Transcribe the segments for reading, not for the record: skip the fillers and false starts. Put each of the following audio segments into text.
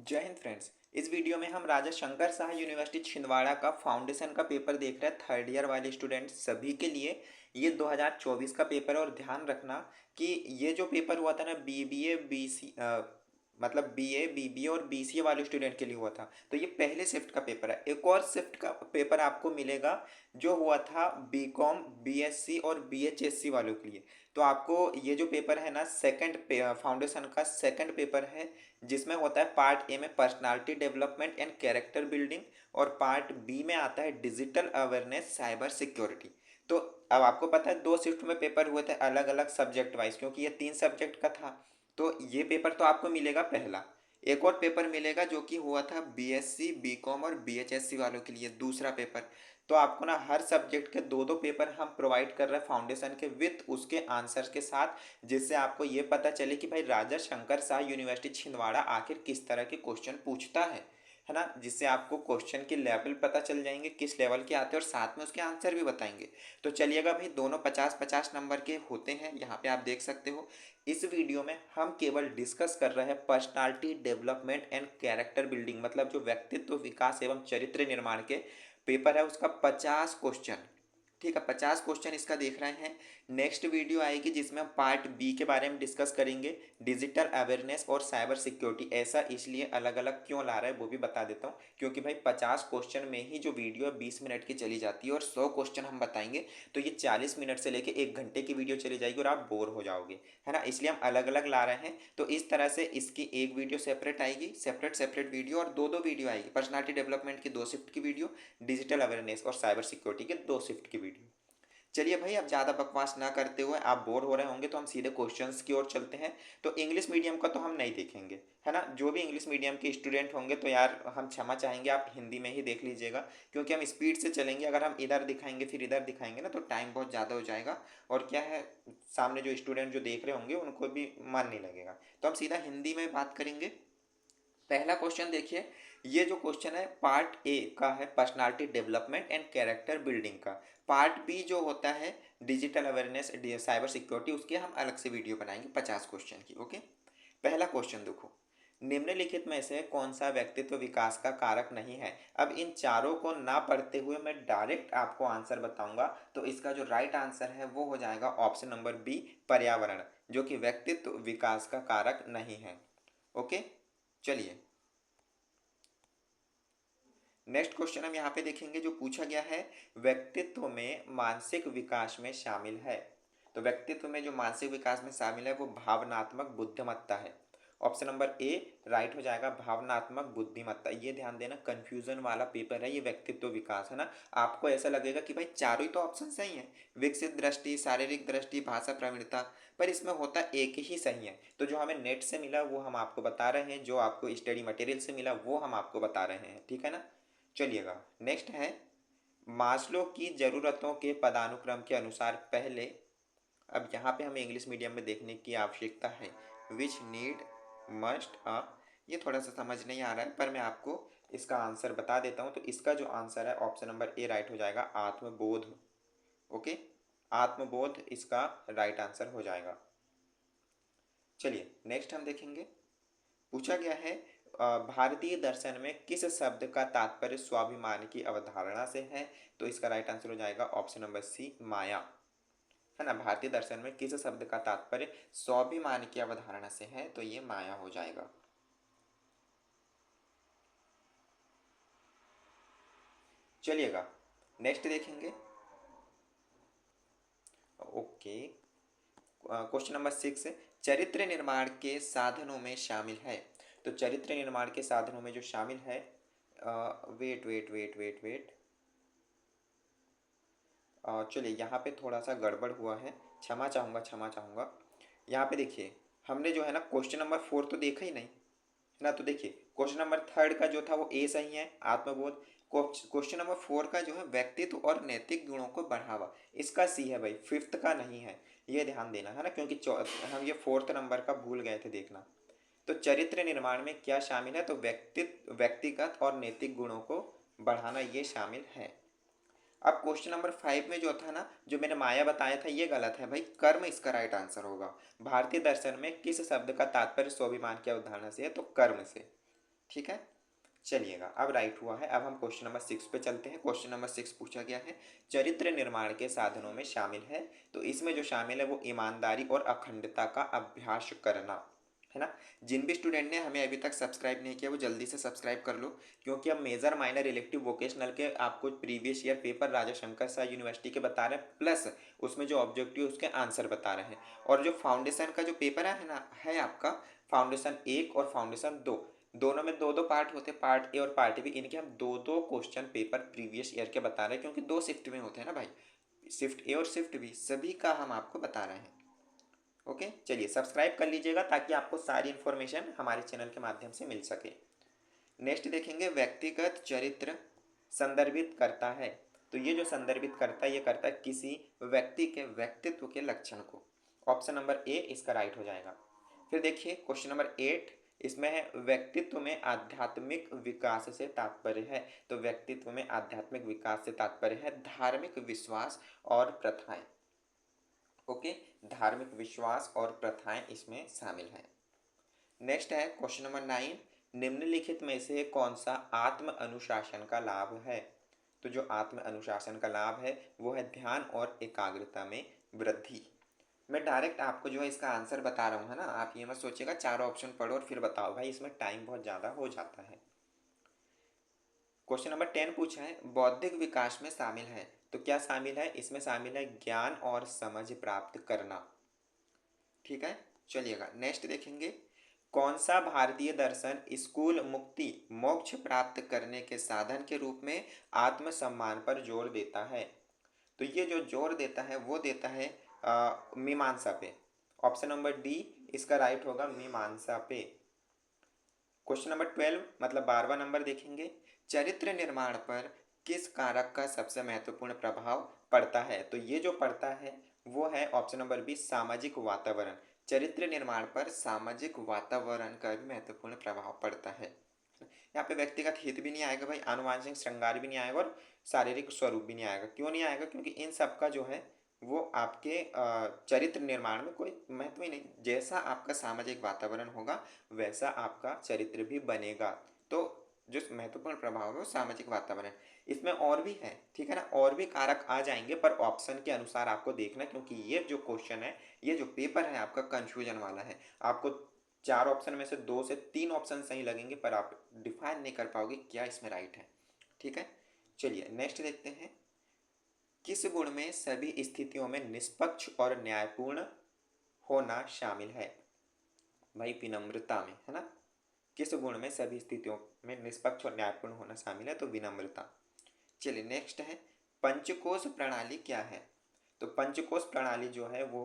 जय हिंद फ्रेंड्स। इस वीडियो में हम राजा शंकर शाह यूनिवर्सिटी छिंदवाड़ा का फाउंडेशन का पेपर देख रहे हैं। थर्ड ईयर वाले स्टूडेंट सभी के लिए ये 2024 का पेपर है। और ध्यान रखना कि ये जो पेपर हुआ था ना, बीबीए बीसी मतलब बीए बीबीए और बीसीए वाले स्टूडेंट के लिए हुआ था, तो ये पहले शिफ्ट का पेपर है। एक और शिफ्ट का पेपर आपको मिलेगा जो हुआ था बीकॉम बीएससी और बीएचएससी वालों के लिए। तो आपको ये जो पेपर है ना, सेकंड फाउंडेशन का सेकंड पेपर है, जिसमें होता है पार्ट ए में personality development and character building, और पार्ट बी में आता है डिजिटल अवेयरनेस साइबर सिक्योरिटी। तो अब आपको पता है दो शिफ्ट में पेपर हुए थे अलग अलग सब्जेक्ट वाइज, क्योंकि ये तीन सब्जेक्ट का था। तो ये पेपर तो आपको मिलेगा पहला। एक और पेपर मिलेगा जो कि हुआ था बीएससी बीकॉम और बीएचएससी वालों के लिए, दूसरा पेपर। तो आपको ना हर सब्जेक्ट के दो दो पेपर हम प्रोवाइड कर रहे हैं फाउंडेशन के, विथ उसके आंसर्स के साथ, जिससे आपको ये पता चले कि भाई राजा शंकर शाह यूनिवर्सिटी छिंदवाड़ा आखिर किस तरह के क्वेश्चन पूछता है ना। जिससे आपको क्वेश्चन के लेवल पता चल जाएंगे किस लेवल के आते हैं, और साथ में उसके आंसर भी बताएंगे। तो चलिएगा भाई, दोनों 50-50 नंबर के होते हैं, यहाँ पे आप देख सकते हो। इस वीडियो में हम केवल डिस्कस कर रहे हैं personality development and character building, मतलब जो व्यक्तित्व विकास एवं चरित्र निर्माण के पेपर है उसका 50 क्वेश्चन। ठीक है, 50 क्वेश्चन इसका देख रहे हैं। नेक्स्ट वीडियो आएगी जिसमें हम पार्ट बी के बारे में डिस्कस करेंगे, डिजिटल अवेयरनेस और साइबर सिक्योरिटी। ऐसा इसलिए अलग अलग क्यों ला रहा है वो भी बता देता हूँ, क्योंकि भाई 50 क्वेश्चन में ही जो वीडियो है 20 मिनट की चली जाती है, और 100 क्वेश्चन हम बताएंगे तो ये 40 मिनट से लेकर 1 घंटे की वीडियो चली जाएगी और आप बोर हो जाओगे, है ना। इसलिए हम अलग अलग ला रहे हैं। तो इस तरह से इसकी एक वीडियो सेपरेट आएगी, सेपरेट सेपरेट वीडियो, और दो दो वीडियो आएगी। पर्सनालिटी डेवलपमेंट की 2 शिफ्ट की वीडियो, डिजिटल अवेयरनेस और साइबर सिक्योरिटी के 2 शिफ्ट की वीडियो। चलिए भाई, अब ज़्यादा बकवास ना करते हुए, आप बोर हो रहे होंगे तो हम सीधे क्वेश्चंस की ओर चलते हैं। तो इंग्लिश मीडियम का तो हम नहीं देखेंगे, है ना। जो भी इंग्लिश मीडियम के स्टूडेंट होंगे तो यार हम क्षमा चाहेंगे, आप हिंदी में ही देख लीजिएगा, क्योंकि हम स्पीड से चलेंगे। अगर हम इधर दिखाएंगे फिर इधर दिखाएंगे ना, तो टाइम बहुत ज़्यादा हो जाएगा। और क्या है, सामने जो स्टूडेंट जो देख रहे होंगे उनको भी मन नहीं लगेगा। तो हम सीधा हिंदी में बात करेंगे। पहला क्वेश्चन देखिए। ये जो क्वेश्चन है पार्ट ए का है, personality development and character building का। पार्ट बी जो होता है डिजिटल अवेयरनेस साइबर सिक्योरिटी, उसके हम अलग से वीडियो बनाएंगे 50 क्वेश्चन की। ओके, पहला क्वेश्चन देखो। निम्नलिखित में से कौन सा व्यक्तित्व विकास का कारक नहीं है। अब इन चारों को ना पढ़ते हुए मैं डायरेक्ट आपको आंसर बताऊंगा, तो इसका जो राइट आंसर है वो हो जाएगा ऑप्शन नंबर बी, पर्यावरण, जो कि व्यक्तित्व विकास का कारक नहीं है। ओके, चलिए नेक्स्ट क्वेश्चन हम यहाँ पे देखेंगे जो पूछा गया है, व्यक्तित्व में मानसिक विकास में शामिल है। तो व्यक्तित्व में जो मानसिक विकास में शामिल है वो भावनात्मक बुद्धिमत्ता है। ऑप्शन नंबर ए राइट हो जाएगा, भावनात्मक बुद्धिमत्ता। ये ध्यान देना, कंफ्यूजन वाला पेपर है ये व्यक्तित्व विकास, है ना। आपको ऐसा लगेगा कि भाई चारों ही तो ऑप्शन सही है, विकसित दृष्टि, शारीरिक दृष्टि, भाषा प्रवीणता, पर इसमें होता एक ही सही है। तो जो हमें नेट से मिला वो हम आपको बता रहे हैं, जो आपको स्टडी मटेरियल से मिला वो हम आपको बता रहे हैं, ठीक है ना। चलिएगा, नेक्स्ट है, मास्लो की ज़रूरतों के पदानुक्रम के अनुसार पहले। अब यहाँ पे हमें इंग्लिश मीडियम में देखने की आवश्यकता है। विच नीड मस्ट अ, ये थोड़ा सा समझ नहीं आ रहा है, पर मैं आपको इसका आंसर बता देता हूँ। तो इसका जो आंसर है ऑप्शन नंबर ए राइट हो जाएगा, आत्मबोध। ओके, आत्मबोध इसका राइट आंसर हो जाएगा। चलिए नेक्स्ट हम देखेंगे। पूछा गया है, भारतीय दर्शन में किस शब्द का तात्पर्य स्वाभिमान की अवधारणा से है। तो इसका राइट आंसर हो जाएगा ऑप्शन नंबर सी, माया, है ना। भारतीय दर्शन में किस शब्द का तात्पर्य स्वाभिमान की अवधारणा से है, तो ये माया हो जाएगा। चलिएगा नेक्स्ट देखेंगे। ओके, क्वेश्चन नंबर 6, चरित्र निर्माण के साधनों में शामिल है। तो चरित्र निर्माण के साधनों में जो शामिल है, wait wait wait wait wait, चलिए यहाँ पे थोड़ा सा गड़बड़ हुआ है, क्षमा चाहूँगा क्षमा चाहूँगा। यहाँ पे देखिए, हमने जो है ना क्वेश्चन नंबर 4 तो देखा ही नहीं, है ना। तो देखिए क्वेश्चन नंबर 3 का जो था वो ए सही है, आत्मबोध। क्वेश्चन नंबर 4 का जो है व्यक्तित्व और नैतिक गुणों को बढ़ावा, इसका सी है भाई, फिफ्थ का नहीं है। ये ध्यान देना, है ना, क्योंकि हम ये 4th नंबर का भूल गए थे देखना। तो चरित्र निर्माण में क्या शामिल है, तो व्यक्तित्व, व्यक्तिगत और नैतिक गुणों को बढ़ाना ये शामिल है। अब क्वेश्चन नंबर 5 में जो था ना, जो मैंने माया बताया था, ये गलत है भाई, कर्म इसका राइट आंसर होगा। भारतीय दर्शन में किस शब्द का तात्पर्य स्वाभिमान की अवधारणा से है, तो कर्म से। ठीक है, चलिएगा अब राइट हुआ है। अब हम क्वेश्चन नंबर 6 पे चलते हैं। क्वेश्चन नंबर 6 पूछा गया है, चरित्र निर्माण के साधनों में शामिल है। तो इसमें जो शामिल है वो ईमानदारी और अखंडता का अभ्यास करना है ना। जिन भी स्टूडेंट ने हमें अभी तक सब्सक्राइब नहीं किया वो जल्दी से सब्सक्राइब कर लो, क्योंकि अब मेजर माइनर इलेक्टिव वोकेशनल के आपको प्रीवियस ईयर पेपर राजा शंकर शाह यूनिवर्सिटी के बता रहे हैं, प्लस उसमें जो ऑब्जेक्टिव उसके आंसर बता रहे हैं। और जो फाउंडेशन का जो पेपर है ना, है आपका फाउंडेशन 1 और फाउंडेशन 2, दोनों में दो दो पार्ट होते हैं, पार्ट ए और पार्ट बी। इनके हम दो दो क्वेश्चन पेपर प्रीवियस ईयर के बता रहे हैं, क्योंकि दो शिफ्ट में होते हैं ना भाई, शिफ्ट ए और शिफ्ट बी, सभी का हम आपको बता रहे हैं। ओके, चलिए सब्सक्राइब कर लीजिएगा ताकि आपको सारी इन्फॉर्मेशन हमारे चैनल के माध्यम से मिल सके। नेक्स्ट देखेंगे, व्यक्तिगत चरित्र संदर्भित करता है। तो ये जो संदर्भित करता है, ये करता है किसी व्यक्ति के व्यक्तित्व के लक्षण को। ऑप्शन नंबर ए इसका राइट हो जाएगा। फिर देखिए क्वेश्चन नंबर 8, इसमें है व्यक्तित्व में आध्यात्मिक विकास से तात्पर्य है। तो व्यक्तित्व में आध्यात्मिक विकास से तात्पर्य है धार्मिक विश्वास और प्रथाएं। ओके, धार्मिक विश्वास और प्रथाएं इसमें शामिल है। नेक्स्ट है क्वेश्चन नंबर 9, निम्नलिखित में से कौन सा आत्म अनुशासन का लाभ है। तो जो आत्म अनुशासन का लाभ है वो है ध्यान और एकाग्रता में वृद्धि। मैं डायरेक्ट आपको जो है इसका आंसर बता रहा हूँ, है ना। आप ये मत सोचिएगा चारों ऑप्शन पढ़ो और फिर बताओ, भाई इसमें टाइम बहुत ज़्यादा हो जाता है। क्वेश्चन नंबर 10 पूछा है, बौद्धिक विकास में शामिल है। तो क्या शामिल है, इसमें शामिल है ज्ञान और समझ प्राप्त करना। ठीक है, चलिएगा नेक्स्ट देखेंगे, कौन सा भारतीय दर्शन स्कूल मुक्ति मोक्ष प्राप्त करने के साधन के रूप में आत्मसम्मान पर जोर देता है। तो ये जो जोर देता है वो देता है मीमांसा पे। ऑप्शन नंबर डी इसका राइट होगा, मीमांसा पे। क्वेश्चन नंबर 12 मतलब 12वां नंबर देखेंगे, चरित्र निर्माण पर किस कारक का सबसे महत्वपूर्ण प्रभाव पड़ता है। तो ये जो पड़ता है वो है ऑप्शन नंबर बी, सामाजिक वातावरण। चरित्र निर्माण पर सामाजिक वातावरण का भी महत्वपूर्ण प्रभाव पड़ता है। यहाँ पे व्यक्तिगत हित भी नहीं आएगा भाई, आनुवांशिक श्रृंगार भी नहीं आएगा और शारीरिक स्वरूप भी नहीं आएगा। क्यों नहीं आएगा, क्योंकि इन सब का जो है वो आपके चरित्र निर्माण में कोई महत्व ही नहीं। जैसा आपका सामाजिक वातावरण होगा वैसा आपका चरित्र भी बनेगा। तो जो महत्वपूर्ण प्रभाव है वो सामाजिक वातावरण। इसमें और भी है, ठीक है ना, और भी कारक आ जाएंगे, पर ऑप्शन के अनुसार आपको देखना, क्योंकि ये जो क्वेश्चन है, ये जो पेपर है आपका कंफ्यूजन वाला है। आपको चार ऑप्शन में से 2 से 3 ऑप्शन सही लगेंगे, पर आप डिफाइन नहीं कर पाओगे क्या इसमें राइट है। ठीक है, चलिए नेक्स्ट देखते हैं, किस गुण में सभी स्थितियों में निष्पक्ष और न्यायपूर्ण होना शामिल है। भाई विनम्रता में, है ना। किस गुण में सभी स्थितियों में निष्पक्ष और न्यायपूर्ण होना शामिल है, तो विनम्रता। चलिए नेक्स्ट है, पंचकोश प्रणाली क्या है। तो पंचकोश प्रणाली जो है वो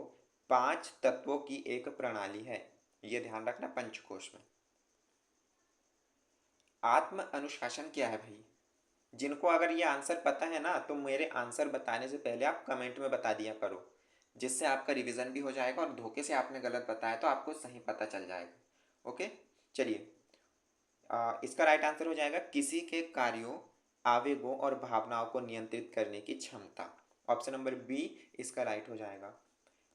5 तत्वों की एक प्रणाली है, ये ध्यान रखना पंचकोश में। आत्म अनुशासन क्या है भाई, जिनको अगर ये आंसर पता है ना तो मेरे आंसर बताने से पहले आप कमेंट में बता दिया करो, जिससे आपका रिवीजन भी हो जाएगा और धोखे से आपने गलत बताया तो आपको सही पता चल जाएगा। ओके, चलिए इसका राइट आंसर हो जाएगा किसी के कार्यों, आवेगों और भावनाओं को नियंत्रित करने की क्षमता। ऑप्शन नंबर बी इसका राइट हो जाएगा।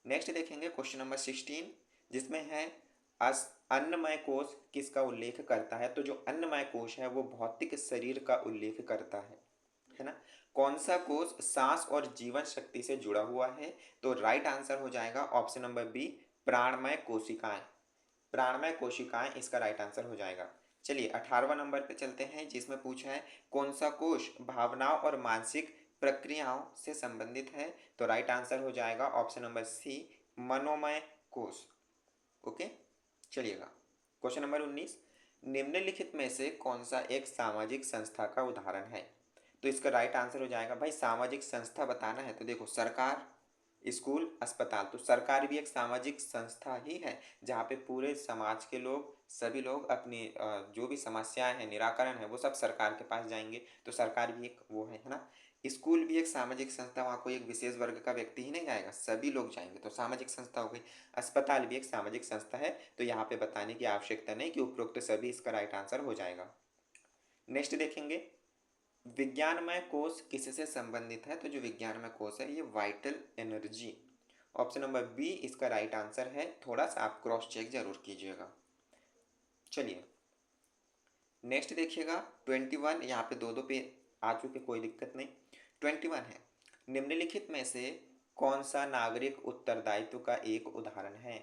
नेक्स्ट देखेंगे क्वेश्चन नंबर 16, जिसमें है अन्नमय कोश किसका उल्लेख करता है। तो जो अन्नमय कोश है वो भौतिक शरीर का उल्लेख करता है ना। कौन सा कोश सांस और जीवन शक्ति से जुड़ा हुआ है। तो राइट आंसर हो जाएगा ऑप्शन नंबर बी, प्राणमय कोशिकाएं। प्राणमय कोशिकाएं इसका राइट आंसर हो जाएगा। चलिए 18वां नंबर पे चलते हैं, जिसमें पूछा है कौन सा कोश भावनाओं और मानसिक प्रक्रियाओं से संबंधित है। तो राइट आंसर हो जाएगा ऑप्शन नंबर सी, मनोमय कोश। ओके, चलिएगा क्वेश्चन नंबर 19, निम्नलिखित में से कौन सा एक सामाजिक संस्था का उदाहरण है। तो इसका राइट आंसर हो जाएगा, भाई सामाजिक संस्था बताना है तो देखो सरकार, स्कूल, अस्पताल। तो सरकार भी एक सामाजिक संस्था ही है, जहाँ पे पूरे समाज के लोग, सभी लोग अपनी जो भी समस्याएं हैं, निराकरण है, वो सब सरकार के पास जाएंगे। तो सरकार भी एक वो है ना। स्कूल भी एक सामाजिक संस्था, वहाँ कोई एक विशेष वर्ग का व्यक्ति ही नहीं जाएगा, सभी लोग जाएंगे, तो सामाजिक संस्था हो गई। अस्पताल भी एक सामाजिक संस्था है, तो यहाँ पे बताने की आवश्यकता नहीं कि उपरोक्त सभी, इसका राइट आंसर हो जाएगा। नेक्स्ट देखेंगे, विज्ञानमय कोश किससे संबंधित है। तो जो विज्ञानमय कोश है ये vital energy. Option number B इसका राइट आंसर है, थोड़ा सा आप क्रॉस चेक जरूर कीजिएगा। चलिए नेक्स्ट देखिएगा 21, यहाँ पे दो दो पे आ चुके, कोई दिक्कत नहीं। 21 है, निम्नलिखित में से कौन सा नागरिक उत्तरदायित्व का एक उदाहरण है।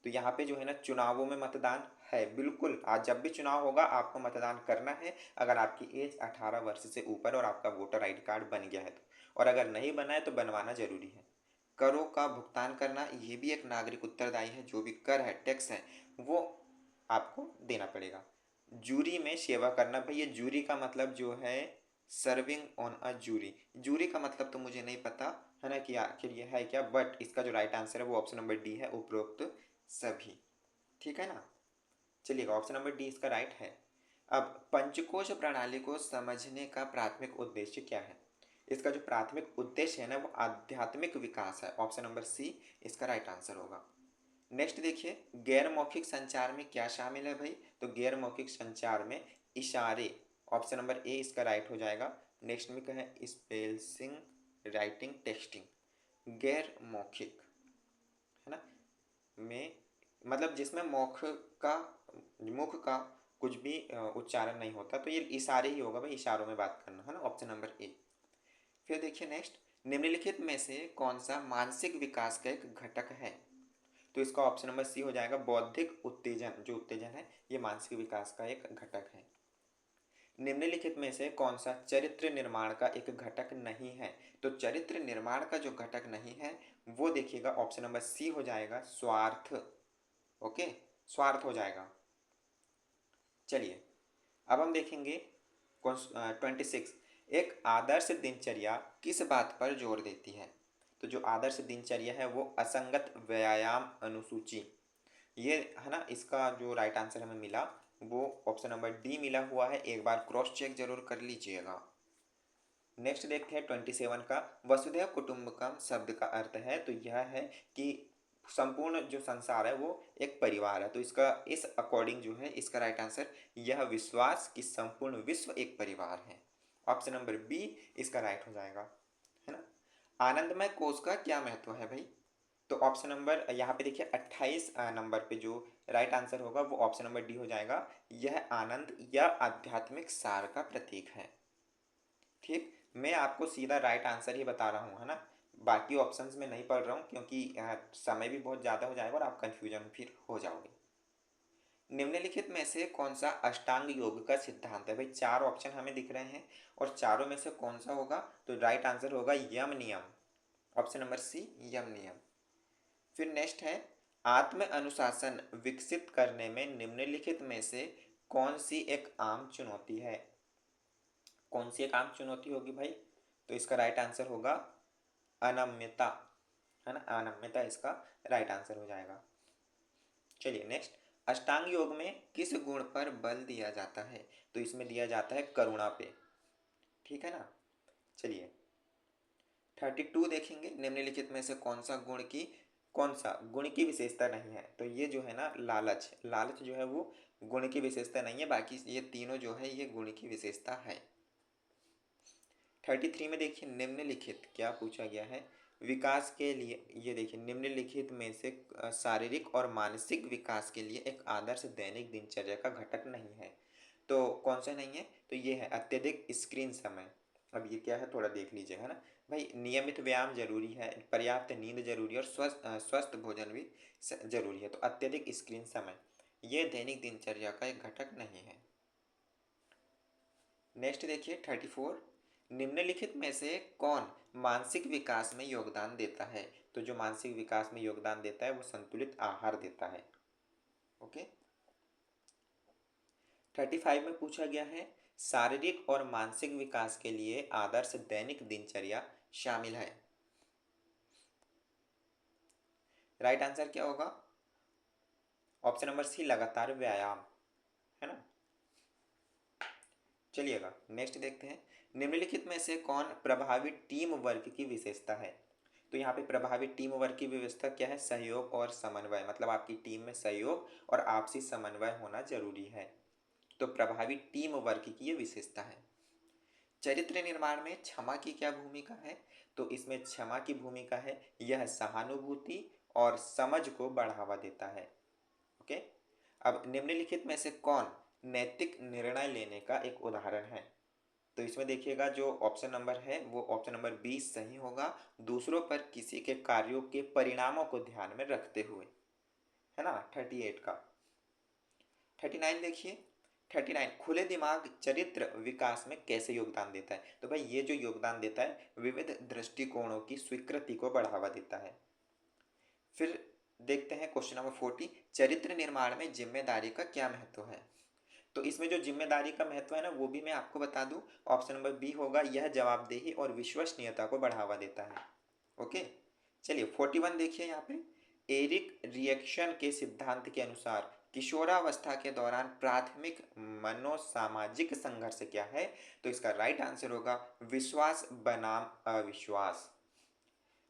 तो यहाँ पे जो है ना चुनावों में मतदान है, बिल्कुल। आज जब भी चुनाव होगा आपको मतदान करना है, अगर आपकी एज 18 वर्ष से ऊपर और आपका वोटर आईडी कार्ड बन गया है तो। और अगर नहीं बना है तो बनवाना जरूरी है। करों का भुगतान करना ये भी एक नागरिक उत्तरदायी है, जो भी कर है, टैक्स है, वो आपको देना पड़ेगा। जूरी में सेवा करना, भाई ये जूरी का मतलब जो है serving on a jury. Jury का मतलब तो मुझे नहीं पता है ना कि आखिर ये है क्या, बट इसका जो राइट आंसर है वो ऑप्शन नंबर डी है, उपरोक्त सभी। ठीक है ना। चलिए ऑप्शन नंबर डी इसका राइट है। अब पंचकोश प्रणाली को समझने का प्राथमिक उद्देश्य क्या है। इसका जो प्राथमिक उद्देश्य है ना वो आध्यात्मिक विकास है, ऑप्शन नंबर सी इसका राइट आंसर होगा। नेक्स्ट देखिए, गैर मौखिक संचार में क्या शामिल है भाई। तो गैर मौखिक संचार में इशारे, ऑप्शन नंबर ए इसका राइट हो जाएगा। नेक्स्ट में क्या है, स्पेलिंग, राइटिंग, टेक्सटिंग। गैर मौखिक है ना में मतलब जिसमें मुख का कुछ भी उच्चारण नहीं होता, तो ये इशारे ही होगा भाई, इशारों में बात करना है ना, ऑप्शन नंबर ए। फिर देखिए नेक्स्ट, निम्नलिखित में से कौन सा मानसिक विकास का एक घटक है। तो इसका ऑप्शन नंबर सी हो जाएगा, बौद्धिक उत्तेजन। जो उत्तेजन है ये मानसिक विकास का एक घटक है। निम्नलिखित में से कौन सा चरित्र निर्माण का एक घटक नहीं है। तो चरित्र निर्माण का जो घटक नहीं है वो देखिएगा, ऑप्शन नंबर सी हो जाएगा, स्वार्थ। ओके, स्वार्थ हो जाएगा। चलिए अब हम देखेंगे 26, एक आदर्श दिनचर्या किस बात पर जोर देती है। तो जो आदर्श दिनचर्या है वो असंगत व्यायाम अनुसूची, ये है ना, इसका जो राइट आंसर हमें मिला वो ऑप्शन नंबर डी मिला हुआ है, एक बार क्रॉस चेक जरूर कर लीजिएगा। नेक्स्ट देखते हैं 27 का, वसुधैव कुटुंबकम शब्द का अर्थ है। तो यह है कि संपूर्ण जो संसार है वो एक परिवार है। तो इसका इस अकॉर्डिंग जो है इसका राइट आंसर, यह विश्वास कि संपूर्ण विश्व एक परिवार है, ऑप्शन नंबर बी इसका राइट हो जाएगा, है ना। आनंदमय कोश का क्या महत्व है भाई। तो ऑप्शन नंबर यहाँ पे देखिए 28 नंबर पे जो राइट आंसर होगा वो ऑप्शन नंबर डी हो जाएगा, यह आनंद या आध्यात्मिक सार का प्रतीक है। ठीक, मैं आपको सीधा राइट आंसर ही बता रहा हूँ, है ना। बाकी ऑप्शंस में नहीं पढ़ रहा हूँ क्योंकि समय भी बहुत ज़्यादा हो जाएगा और आप कंफ्यूजन फिर हो जाओगे। निम्नलिखित में से कौन सा अष्टांग योग का सिद्धांत है भाई। चार ऑप्शन हमें दिख रहे हैं और चारों में से कौन सा होगा। तो राइट आंसर होगा यम नियम, ऑप्शन नंबर सी यम नियम। फिर नेक्स्ट है, आत्म अनुशासन विकसित करने में निम्नलिखित में से कौन सी एक आम चुनौती है। कौन सी एक आम चुनौती होगी भाई। तो इसका राइट आंसर होगा अनम्यता, है ना, अनम्यता इसका राइट आंसर हो जाएगा। चलिए नेक्स्ट, अष्टांग योग में किस गुण पर बल दिया जाता है। तो इसमें दिया जाता है करुणा पे। ठीक है ना। चलिए 32 देखेंगे, निम्नलिखित में से कौन सा गुण की विशेषता नहीं है। तो ये जो है ना लालच, लालच जो है वो गुण की विशेषता नहीं है, बाकी ये तीनों जो है ये गुण की विशेषता है। 33 में देखिए, निम्नलिखित क्या पूछा गया है विकास के लिए। ये देखिए, निम्नलिखित में से शारीरिक और मानसिक विकास के लिए एक आदर्श दैनिक दिनचर्या का घटक नहीं है। तो कौन सा नहीं है। तो ये है अत्यधिक स्क्रीन समय। अब ये क्या है थोड़ा देख लीजिएगा ना भाई। नियमित व्यायाम जरूरी है, पर्याप्त नींद जरूरी है और स्वस्थ भोजन भी जरूरी है। तो अत्यधिक स्क्रीन समय ये दैनिक दिनचर्या का एक घटक नहीं है। नेक्स्ट देखिए 34, निम्नलिखित में से कौन मानसिक विकास में योगदान देता है। तो जो मानसिक विकास में योगदान देता है वो संतुलित आहार देता है। ओके। 35 में पूछा गया है, शारीरिक और मानसिक विकास के लिए आदर्श दैनिक दिनचर्या शामिल है। राइट आंसर क्या होगा, ऑप्शन नंबर सी लगातार व्यायाम, है ना। चलिएगा नेक्स्ट देखते हैं, निम्नलिखित में से कौन प्रभावी टीम वर्क की विशेषता है। तो यहाँ पे प्रभावी टीम वर्क की व्यवस्था क्या है, सहयोग और समन्वय, मतलब आपकी टीम में सहयोग और आपसी समन्वय होना जरूरी है। तो प्रभावी टीम वर्क की ये विशेषता है। चरित्र निर्माण में क्षमा की क्या भूमिका है। तो इसमें क्षमा की भूमिका है, यह सहानुभूति और समझ को बढ़ावा देता है। ओके। अब निम्नलिखित में से कौन नैतिक निर्णय लेने का एक उदाहरण है। तो इसमें देखिएगा जो ऑप्शन नंबर है वो ऑप्शन नंबर 20 सही होगा, दूसरों पर किसी के कार्यों के परिणामों को ध्यान में रखते हुए, है ना। 38 का। 39 देखिए। 39 खुले दिमाग चरित्र विकास में कैसे योगदान देता है। तो भाई ये जो योगदान देता है विविध दृष्टिकोणों की स्वीकृति को बढ़ावा देता है। फिर देखते हैं क्वेश्चन नंबर 40, चरित्र निर्माण में जिम्मेदारी का क्या महत्व है। तो इसमें जो जिम्मेदारी का महत्व है ना वो भी मैं आपको बता दूं, ऑप्शन नंबर बी होगा, यह जवाबदेही और विश्वसनीयता को बढ़ावा देता है। ओके, चलिए 41 देखिए यहाँ पे। एरिक रिएक्शन के सिद्धांत के अनुसार किशोरावस्था के दौरान प्राथमिक मनोसामाजिक संघर्ष क्या है। तो इसका राइट आंसर होगा विश्वास बनाम अविश्वास।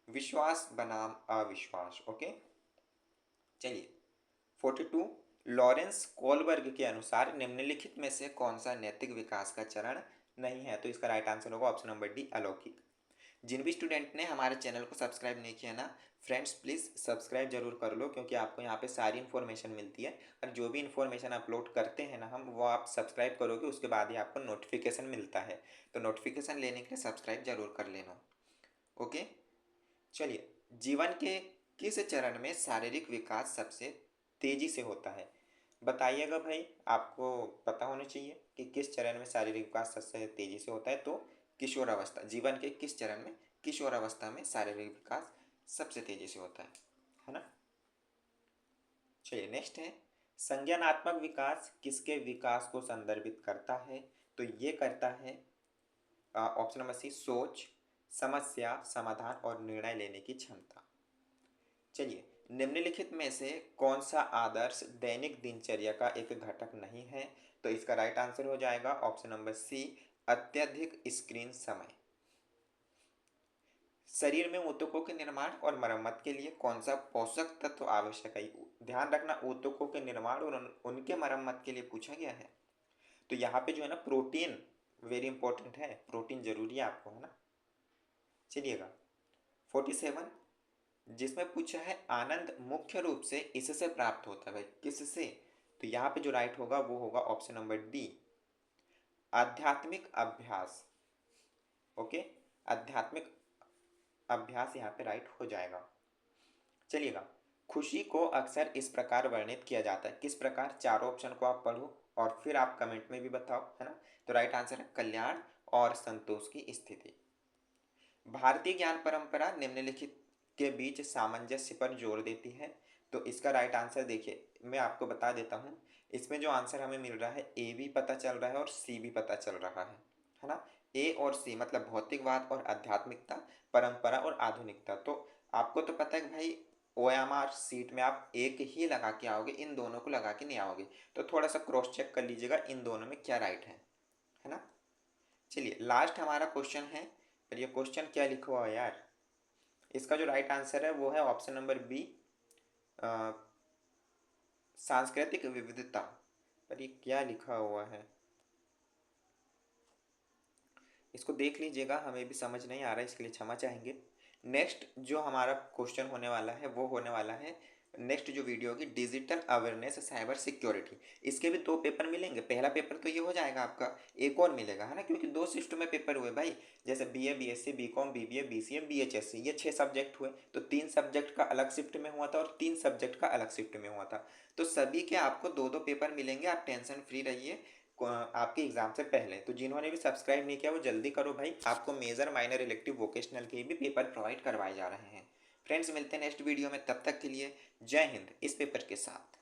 विश्वास बनाम अविश्वास। ओके, चलिए 42, लॉरेंस कोलबर्ग के अनुसार निम्नलिखित में से कौन सा नैतिक विकास का चरण नहीं है। तो इसका राइट आंसर होगा ऑप्शन नंबर डी, अलौकिक। जिन भी स्टूडेंट ने हमारे चैनल को सब्सक्राइब नहीं किया ना फ्रेंड्स, प्लीज़ सब्सक्राइब जरूर कर लो, क्योंकि आपको यहाँ पे सारी इन्फॉर्मेशन मिलती है और जो भी इन्फॉर्मेशन अपलोड करते हैं ना हम, वो आप सब्सक्राइब करोगे उसके बाद ही आपको नोटिफिकेशन मिलता है। तो नोटिफिकेशन लेने के लिए सब्सक्राइब जरूर कर लेना। ओके, चलिए जीवन के किस चरण में शारीरिक विकास सबसे तेजी से होता है। बताइएगा भाई, आपको पता होना चाहिए कि किस चरण में शारीरिक विकास सबसे तेजी से होता है। तो किशोरावस्था, जीवन के किस चरण में किशोरावस्था में शारीरिक विकास सबसे तेजी से होता है ना। चलिए नेक्स्ट है, संज्ञानात्मक विकास किसके विकास को संदर्भित करता है। तो ये करता है ऑप्शन नंबर सी, सोच, समस्या समाधान और निर्णय लेने की क्षमता। चलिए निम्नलिखित में से कौन सा आदर्श दैनिक दिनचर्या का एक घटक नहीं है। तो इसका राइट आंसर हो जाएगा ऑप्शन नंबर सी, अत्यधिक स्क्रीन समय। शरीर में ऊतकों के निर्माण और मरम्मत के लिए कौन सा पोषक तत्व आवश्यक है। ध्यान रखना ऊतकों के निर्माण और उनके मरम्मत के लिए पूछा गया है। तो यहाँ पे जो है ना प्रोटीन वेरी इंपॉर्टेंट है, प्रोटीन जरूरी है आपको, है ना। चलिएगा 47, जिसमें पूछा है आनंद मुख्य रूप से इससे प्राप्त होता है। भाई किससे। तो यहाँ पे जो राइट होगा वो होगा ऑप्शन नंबर डी, आध्यात्मिक अभ्यास। ओके, आध्यात्मिक अभ्यास यहाँ पे राइट हो जाएगा। चलिएगा, खुशी को अक्सर इस प्रकार वर्णित किया जाता है, किस प्रकार। चारों ऑप्शन को आप पढ़ो और फिर आप कमेंट में भी बताओ, है ना। तो राइट आंसर है कल्याण और संतोष की स्थिति। भारतीय ज्ञान परंपरा निम्नलिखित के बीच सामंजस्य पर जोर देती है। तो इसका राइट आंसर देखिए मैं आपको बता देता हूँ। इसमें जो आंसर हमें मिल रहा है ए भी पता चल रहा है और सी भी पता चल रहा है ना। ए और सी मतलब भौतिकवाद और आध्यात्मिकता, परंपरा और आधुनिकता। तो आपको तो पता है कि भाई OMR सीट में आप एक ही लगा के आओगे, इन दोनों को लगा के नहीं आओगे। तो थोड़ा सा क्रॉस चेक कर लीजिएगा इन दोनों में क्या राइट है ना। चलिए लास्ट हमारा क्वेश्चन है, पर ये क्वेश्चन क्या लिखा हुआ है यार। इसका जो राइट आंसर है वो है ऑप्शन नंबर बी, सांस्कृतिक विविधता। पर ये क्या लिखा हुआ है, इसको देख लीजिएगा, हमें भी समझ नहीं आ रहा है, इसके लिए क्षमा चाहेंगे। नेक्स्ट जो हमारा क्वेश्चन होने वाला है वो होने वाला है, नेक्स्ट जो वीडियो होगी डिजिटल अवेयरनेस साइबर सिक्योरिटी। इसके भी दो पेपर मिलेंगे, पहला पेपर तो ये हो जाएगा आपका, एक और मिलेगा, है ना, क्योंकि दो शिफ्ट में पेपर हुए भाई। जैसे BA BSc BCom BBA BCM BHSC, ये 6 सब्जेक्ट हुए, तो 3 सब्जेक्ट का अलग शिफ्ट में हुआ था और 3 सब्जेक्ट का अलग शिफ्ट में हुआ था। तो सभी के आपको दो दो पेपर मिलेंगे, आप टेंशन फ्री रहिए आपके एग्जाम से पहले। तो जिन्होंने भी सब्सक्राइब नहीं किया वो जल्दी करो भाई, आपको मेजर माइनर इलेक्टिव वोकेशनल के भी पेपर प्रोवाइड करवाए जा रहे हैं। फ्रेंड्स मिलते हैं नेक्स्ट वीडियो में, तब तक के लिए जय हिंद इस पेपर के साथ।